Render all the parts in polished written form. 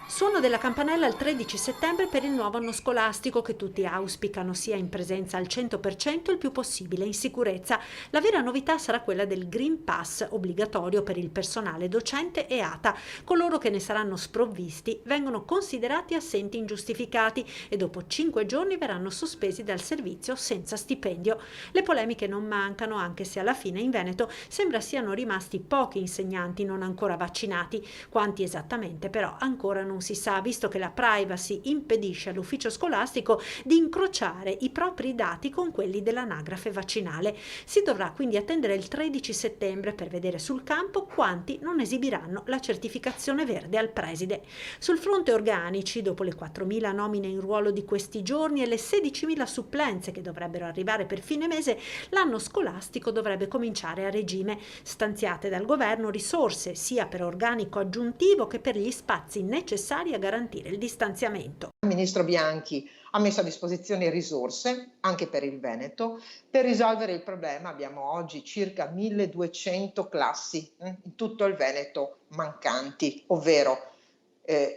Suono della campanella il 13 settembre per il nuovo anno scolastico che tutti auspicano sia in presenza al 100% il più possibile in sicurezza. La vera novità sarà quella del Green Pass obbligatorio per il personale docente e ATA. Coloro che ne saranno sprovvisti vengono considerati assenti ingiustificati e dopo 5 giorni verranno sospesi dal servizio senza stipendio. Le polemiche non mancano, anche se alla fine in Veneto sembra siano rimasti pochi insegnanti non ancora vaccinati. Quanti esattamente però ancora non si sa, visto che la privacy impedisce all'ufficio scolastico di incrociare i propri dati con quelli dell'anagrafe vaccinale. Si dovrà quindi attendere il 13 settembre per vedere sul campo quanti non esibiranno la certificazione verde al preside. Sul fronte organici, dopo le 4.000 nomine in ruolo di questi giorni e le 16.000 supplenze che dovrebbero arrivare per fine mese, l'anno scolastico dovrebbe cominciare a regime, stanziate dal governo risorse sia per organico aggiuntivo che per gli spazi necessari a garantire il distanziamento. Il ministro Bianchi ha messo a disposizione risorse anche per il Veneto per risolvere il problema. Abbiamo oggi circa 1200 classi in tutto il Veneto mancanti, ovvero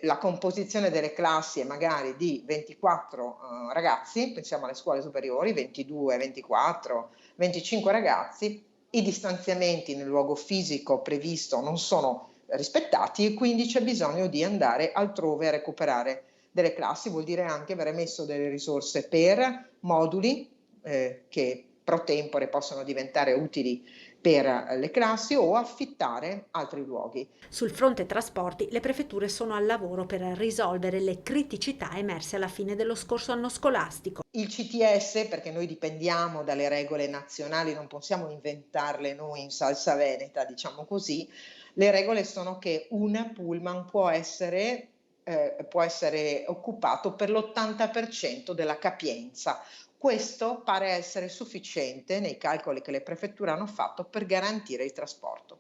la composizione delle classi è magari di 24 ragazzi, pensiamo alle scuole superiori, 22, 24, 25 ragazzi, i distanziamenti nel luogo fisico previsto non sono rispettati e quindi c'è bisogno di andare altrove a recuperare delle classi. Vuol dire anche avere messo delle risorse per moduli che pro tempore possono diventare utili per le classi o affittare altri luoghi. Sul fronte trasporti, le prefetture sono al lavoro per risolvere le criticità emerse alla fine dello scorso anno scolastico. Il CTS, perché noi dipendiamo dalle regole nazionali, non possiamo inventarle noi in salsa veneta, diciamo così, le regole sono che un pullman può essere occupato per l'80% della capienza. Questo pare essere sufficiente nei calcoli che le prefetture hanno fatto per garantire il trasporto.